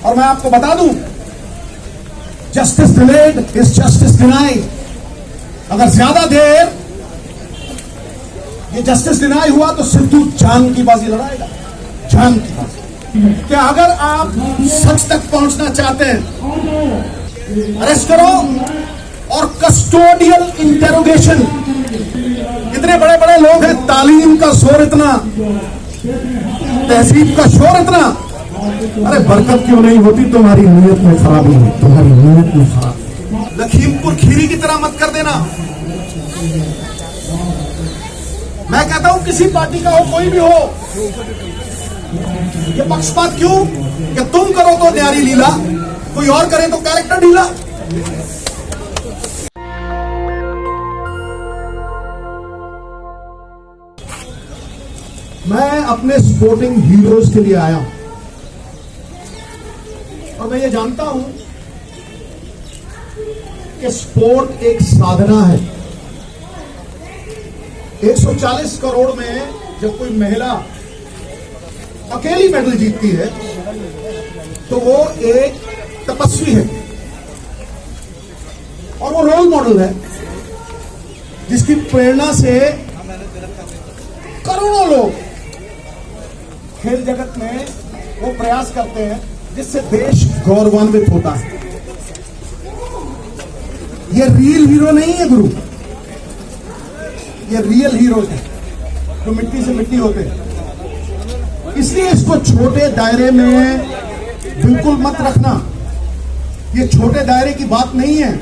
और मैं आपको बता दूं, justice delayed is justice denied. अगर ज्यादा देर ये जस्टिस डिनाई हुआ तो सिद्धू जान की बाजी लड़ाएगा, जान की बाजी। क्या अगर आप सच तक पहुंचना चाहते हैं, अरेस्ट करो और कस्टोडियल इंटेरोगेशन। इतने बड़े बड़े लोग हैं, तालीम का शोर इतना, तहजीब का शोर इतना, अरे बरकत क्यों नहीं होती? तुम्हारी नीयत में खराबी है, तुम्हारी नीयत में खराबी। लखीमपुर खीरी की तरह मत कर देना। मैं कहता हूं किसी पार्टी का हो, कोई भी हो, ये पक्षपात क्यों कि तुम करो तो न्यारी लीला, कोई और करे तो कैरेक्टर ढीला। मैं अपने स्पोर्टिंग हीरोज के लिए आया हूं और मैं ये जानता हूं कि स्पोर्ट एक साधना है। 140 करोड़ में जब कोई महिला अकेली मेडल जीतती है तो वो एक तपस्वी है और वो रोल मॉडल है, जिसकी प्रेरणा से करोड़ों लोग खेल जगत में वो प्रयास करते हैं जिससे देश गौरवान्वित होता है। ये रियल हीरो नहीं है गुरु, ये रियल हीरो है जो मिट्टी से मिट्टी होते हैं। इसलिए इसको छोटे दायरे में बिल्कुल मत रखना। ये छोटे दायरे की बात नहीं है,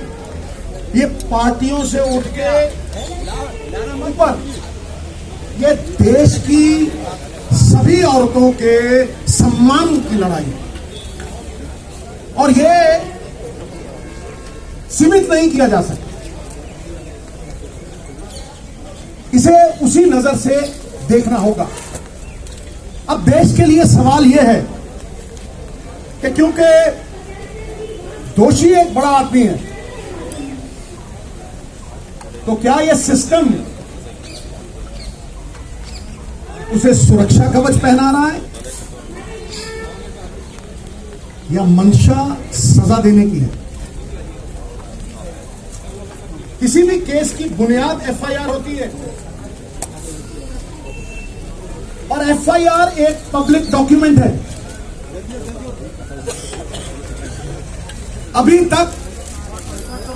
ये पार्टियों से उठ के ऊपर ये देश की सभी औरतों के सम्मान की लड़ाई, और ये सीमित नहीं किया जा सकता। इसे उसी नजर से देखना होगा। अब देश के लिए सवाल यह है कि क्योंकि दोषी एक बड़ा आदमी है, तो क्या यह सिस्टम उसे सुरक्षा कवच पहना रहा है या मंशा सजा देने की है? किसी भी केस की बुनियाद एफआईआर होती है और एफआईआर एक पब्लिक डॉक्यूमेंट है। अभी तक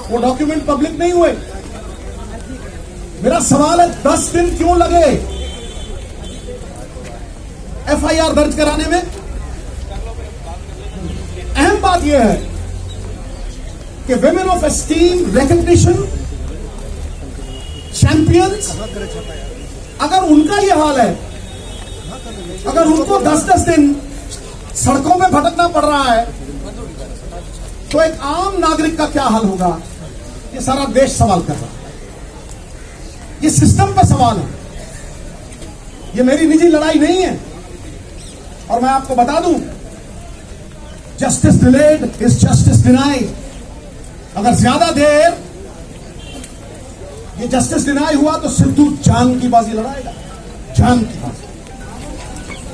वो डॉक्यूमेंट पब्लिक नहीं हुए। मेरा सवाल है 10 दिन क्यों लगे एफआईआर दर्ज कराने में? अहम बात यह है कि women of esteem, recognition, champions, अगर उनका यह हाल है, अगर उनको 10-10 दिन सड़कों में भटकना पड़ रहा है, तो एक आम नागरिक का क्या हाल होगा? ये सारा देश सवाल कर रहा है। ये सिस्टम पर सवाल है, ये मेरी निजी लड़ाई नहीं है। और मैं आपको बता दूं, justice delayed is justice denied. अगर ज्यादा देर ये जस्टिस डिनाई हुआ तो सिद्धू जान की बाजी लड़ाएगा, जान की बाजी।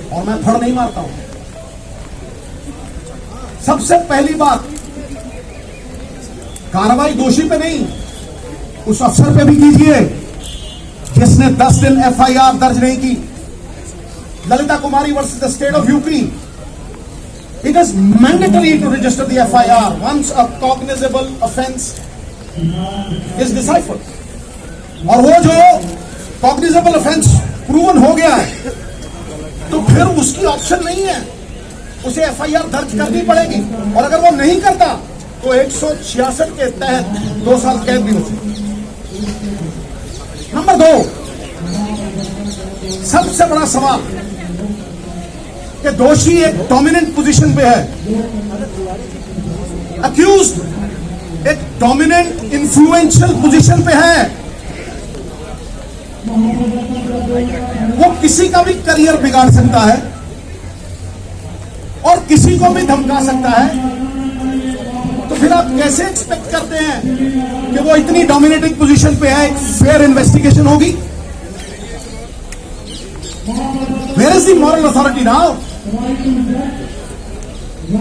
और मैं फड़ नहीं मारता हूं। सबसे पहली बात, कार्रवाई दोषी पे नहीं, उस अफसर पे भी कीजिए जिसने 10 दिन एफआईआर दर्ज नहीं की। Lalita Kumari versus the state of UP, it is mandatory to register the FIR once a cognizable offense is deciphered. और वो जो cognizable offense proven हो गया है तो फिर उसकी ऑप्शन नहीं है, उसे FIR दर्ज करनी पड़ेगी। और अगर वो नहीं करता तो 166 के तहत 2 साल कैद भी हो सकती। नंबर 2, सबसे बड़ा सवाल कि दोषी एक डोमिनेंट पोजीशन पे है, अक्यूज्ड एक डोमिनेंट इन्फ्लुएंशियल पोजीशन पे है। वो किसी का भी करियर बिगाड़ सकता है और किसी को भी धमका सकता है। तो फिर आप कैसे एक्सपेक्ट करते हैं कि वो इतनी डोमिनेटिंग पोजीशन पे है, एक फेयर इन्वेस्टिगेशन होगी? Where is the moral authority now? He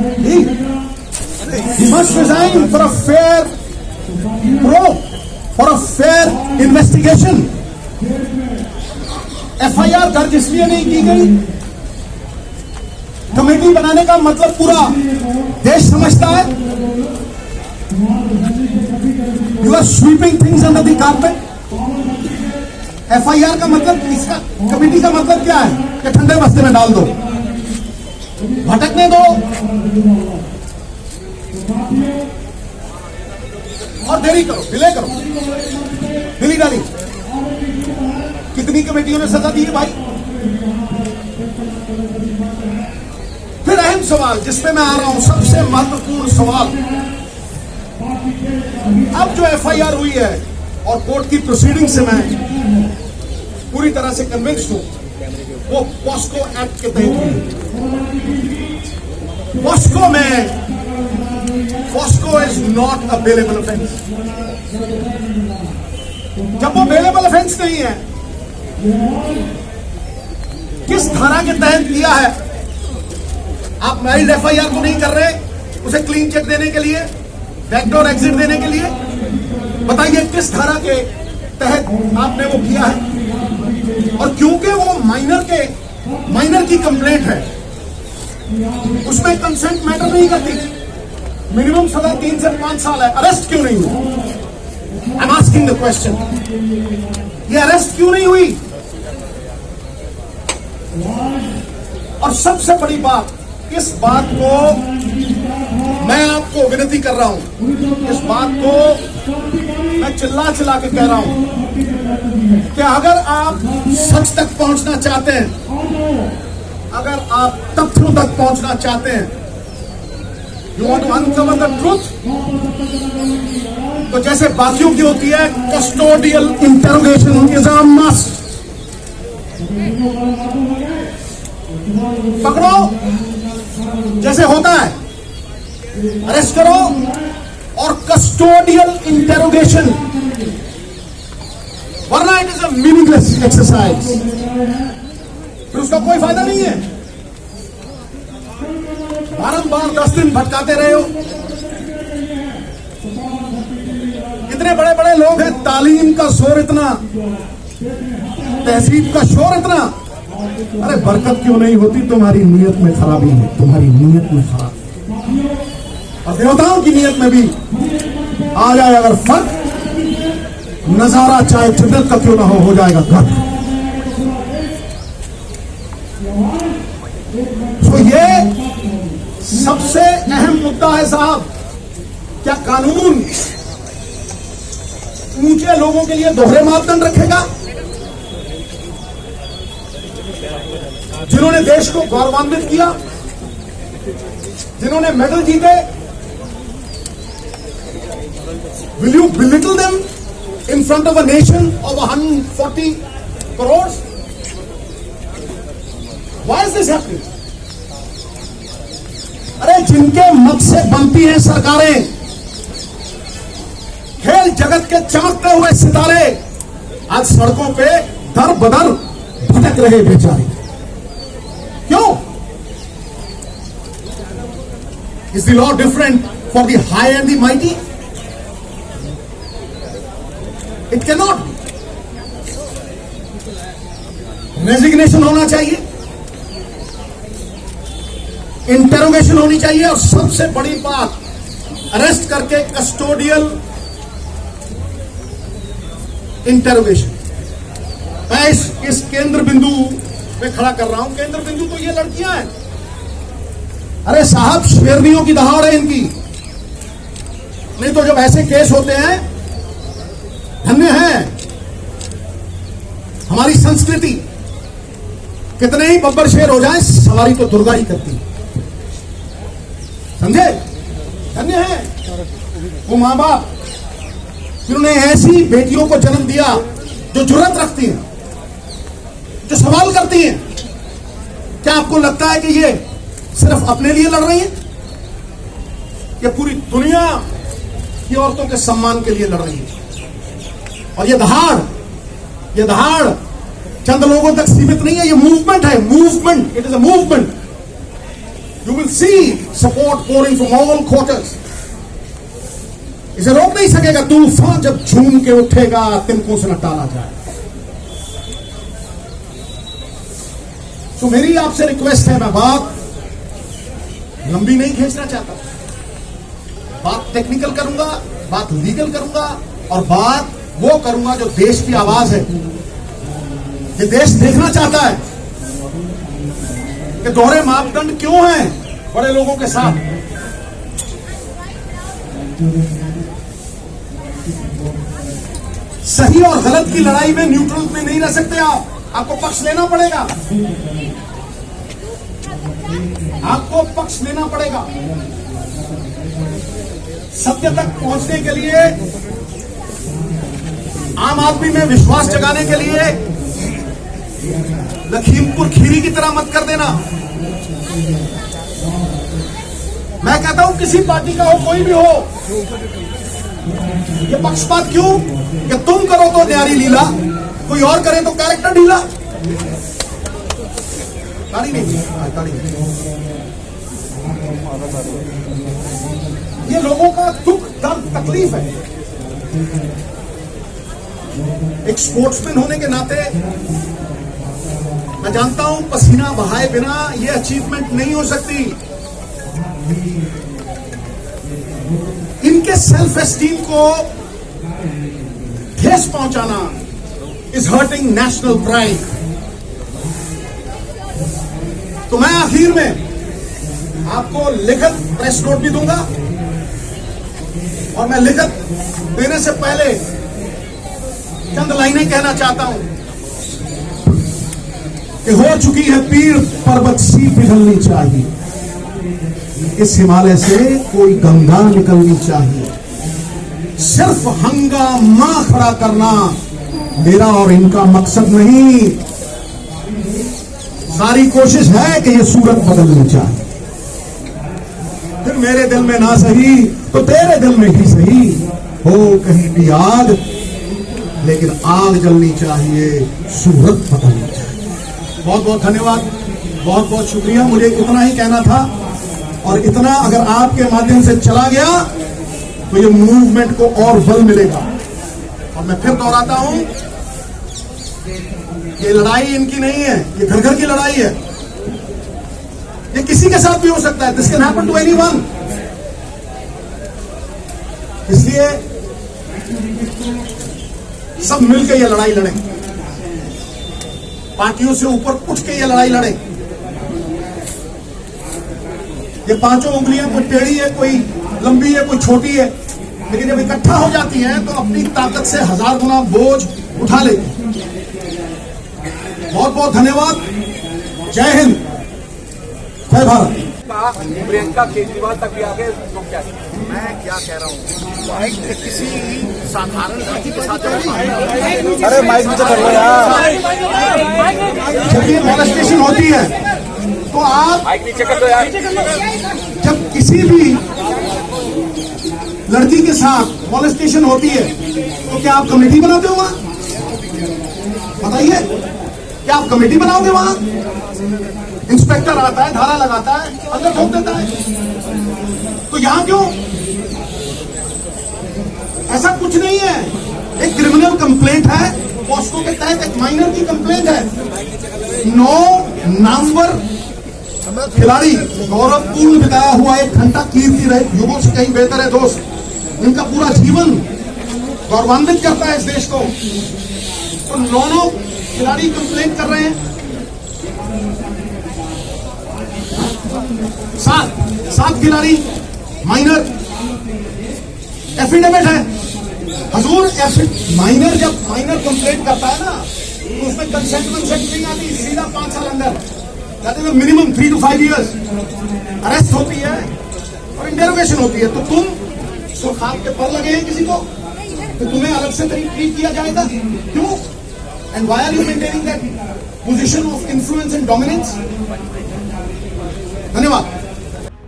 must resign for a fair probe, for a fair investigation. FIR दर्ज इसलिए नहीं की गई, कमेटी बनाने का मतलब पूरा देश समझता है. You are sweeping things under the carpet. FIR का मतलब, इसका कमेटी का मतलब क्या है कि ठंडे बस्ते में डाल दो, भटकने दो और देरी करो, डिले करो, दिल्ली डाली. कितनी कमेटियों ने सजा दी है भाई. फिर अहम सवाल जिसपे मैं आ रहा हूं, सबसे महत्वपूर्ण सवाल. अब जो FIR हुई है और कोर्ट की प्रोसीडिंग से मैं पूरी तरह से कन्विंस्ड हूं, वो पॉस्को एक्ट के तहत हुई. पॉस्को में, POCSO is not a bailable offence. जब वो बेलेबल ऑफेंस नहीं है, किस धारा के तहत किया है? आप माइल्ड FIR को नहीं कर रहे, उसे क्लीन चिट देने के लिए, बैकडोर एग्जिट देने के लिए. बताइए किस धारा के तहत आपने वो किया है? और क्योंकि वो माइनर की कंप्लेंट है, उसमें कंसेंट मैटर नहीं करती. मिनिमम सजा 3 से 5 साल है. अरेस्ट क्यों नहीं हुई? I am asking the question. ये अरेस्ट क्यों नहीं हुई? और सबसे बड़ी बात, इस बात को मैं आपको विनती कर रहा हूं, इस बात को मैं चिल्ला चिल्ला के कह रहा हूं कि अगर आप सच तक पहुंचना चाहते हैं, अगर आप तथ्यों तक पहुंचना चाहते हैं, you want to uncover the truth, तो जैसे बाकियों की होती है, custodial interrogation is a must. पकड़ो जैसे होता है, अरेस्ट करो और कस्टोडियल इंटेरोगेशन, वरना it is a meaningless exercise. फिर उसका कोई फायदा नहीं है. बारंबार 10 दिन भटकाते रहे हो. इतने बड़े बड़े लोग हैं, तालीम का शोर इतना, तहजीब का शोर इतना. अरे बरकत क्यों नहीं होती? तुम्हारी नीयत में खराबी है, तुम्हारी नीयत में खराबी. और देवताओं की नीयत में भी आ जाए अगर फर्क, नजारा चाहे जन्नत का क्यों ना हो जाएगा घर. तो ये सबसे अहम मुद्दा है साहब. क्या कानून ऊंचे लोगों के लिए दोहरे मापदंड रखेगा? जिन्होंने देश को गौरवान्वित किया, जिन्होंने मेडल जीते, will you belittle them in front of a nation of 140 crores? Why is this happening? अरे जिनके मत से बनती हैं सरकारें, खेल जगत के चमकते हुए सितारे, आज सड़कों पे दर बदर भटक रहे बेचारे. क्यों? Is the law different for the high and the mighty? It cannot be. Resignation होना चाहिए, इंटेरोगेशन होनी चाहिए, और सबसे बड़ी बात, अरेस्ट करके कस्टोडियल इंटेरोगेशन. मैं इस केंद्र बिंदु पे खड़ा कर रहा हूं. केंद्र बिंदु तो ये लड़कियां हैं. अरे साहब, शेरनियों की दहाड़ है इनकी. नहीं तो जब ऐसे केस होते हैं, धन्य है हमारी संस्कृति. कितने ही बब्बर शेर हो जाए, सवारी तो दुर्गा ही करती. समझे? धन्य है वो मां बाप जिन्होंने ऐसी बेटियों को जन्म दिया जो जुर्रत रखती हैं, जो सवाल करती हैं. क्या आपको लगता है कि ये सिर्फ अपने लिए लड़ रही हैं? ये पूरी दुनिया की औरतों के सम्मान के लिए लड़ रही है. और ये दहाड़ चंद लोगों तक सीमित नहीं है. ये मूवमेंट है, movement. It is a movement. You will see support pouring from all quarters. इसे रोक नहीं सकेगा तूफान जब झूम के उठेगा, तिनकों से न टाला जाए। तो मेरी आपसे रिक्वेस्ट है, मैं बात लंबी नहीं खींचना चाहता, बात टेक्निकल करूंगा, बात लीगल करूंगा और बात वो करूंगा जो देश की आवाज है। ये देश देखना चाहता है कि दोहरे मापदंड क्यों हैं बड़े लोगों के साथ। सही और गलत की लड़ाई में न्यूट्रल में नहीं रह सकते आप, आपको पक्ष लेना पड़ेगा, आपको पक्ष लेना पड़ेगा। सत्य तक पहुंचने के लिए, आम आदमी में विश्वास जगाने के लिए लखीमपुर खीरी की तरह मत कर देना। मैं कहता हूं किसी पार्टी का हो, कोई भी हो, ये पक्षपात क्यों कि तुम करो तो न्यारी लीला, कोई और करे तो कैरेक्टर ढीला। ताड़ी नहीं, ताड़ी नहीं। ये लोगों का दुख दर्द तकलीफ है। एक स्पोर्ट्समैन होने के नाते मैं जानता हूं पसीना बहाए बिना ये अचीवमेंट नहीं हो सकती। इनके सेल्फ एस्टीम को ठेस पहुंचाना इज हर्टिंग नेशनल प्राइड। तो मैं आखिर में आपको लिखित प्रेस नोट भी दूंगा और मैं लिखित देने से पहले चंद लाइनें कहना चाहता हूं कि हो चुकी है पीर पर्वत सी पिघलनी चाहिए, इस हिमालय से कोई गंगा निकलनी चाहिए। सिर्फ हंगामा खड़ा करना मेरा और इनका मकसद नहीं, सारी कोशिश है कि ये सूरत बदलनी चाहिए। फिर मेरे दिल में ना सही तो तेरे दिल में ही सही, हो कहीं भी आग लेकिन आग जलनी चाहिए, सूरत बदलनी चाहिए। बहुत बहुत धन्यवाद, बहुत बहुत शुक्रिया। मुझे इतना ही कहना था और इतना अगर आपके माध्यम से चला गया तो ये मूवमेंट को और बल मिलेगा। और मैं फिर दोहराता हूं, ये लड़ाई इनकी नहीं है, ये घर घर की लड़ाई है। ये किसी के साथ भी हो सकता है, this can happen to anyone. इसलिए सब मिलकर ये लड़ाई लड़ें, पार्टियों से ऊपर उठ के ये लड़ाई लड़ें। ये पांचों उंगलियां कोई टेढ़ी है, कोई लंबी है, कोई छोटी है, लेकिन जब इकट्ठा हो जाती हैं तो अपनी ताकत से 1000 गुना बोझ उठा लेती। बहुत बहुत धन्यवाद। जय हिंद, जय भारत। प्रियंका केजरीवाल तक भी आगे तो क्या? मैं क्या कह रहा हूँ, किसी साधारण लड़की के साथ अरे माइक नीचे कर लो यार। जब ये मॉलेस्टेशन होती है तो आप माइक नीचे कर दो यार। जब किसी भी लड़की के साथ मॉलेस्टेशन होती है तो क्या आप कमेटी बनाते हो वहां? बताइए, क्या आप कमेटी बनाओगे वहां? इंस्पेक्टर आता है, धारा लगाता है, अंदर ठोक देता है। तो यहां क्यों? ऐसा कुछ नहीं है। एक क्रिमिनल कंप्लेंट है, पॉस्को के तहत एक माइनर की कंप्लेंट है। 9 नामवर खिलाड़ी गौरवपूर्ण बिताया हुआ एक घंटा कीर्ति रहे युगों से कहीं बेहतर है दोस्त, इनका पूरा जीवन गौरवान्वित करता है इस देश को। तो 9 खिलाड़ी कंप्लेंट कर रहे हैं, 7 खिलाड़ी माइनर एफिडेविट है। हजूर, माइनर जब माइनर कंप्लेंट करता है ना तो उसमें कंसेंट नहीं आती, सीधा 5 साल अंदर, मिनिमम 3 to 5 years अरेस्ट होती है और इंटेरोगेशन होती है। तो तुम सुरखाब के पर लगे हैं किसी को तो तुम्हें अलग से ट्रीट किया जाएगा क्यों? And why are you maintaining that position of influence and dominance? धन्यवाद।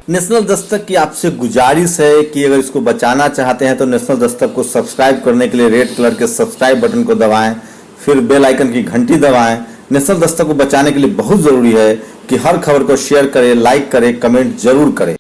नेशनल दस्तक की आपसे गुजारिश है कि अगर इसको बचाना चाहते हैं तो नेशनल दस्तक को सब्सक्राइब करने के लिए रेड कलर के सब्सक्राइब बटन को दबाएं, फिर बेल आइकन की घंटी दबाएं नेशनल दस्तक को बचाने के लिए बहुत जरूरी है कि हर खबर को शेयर करें, लाइक करें, कमेंट जरूर करें।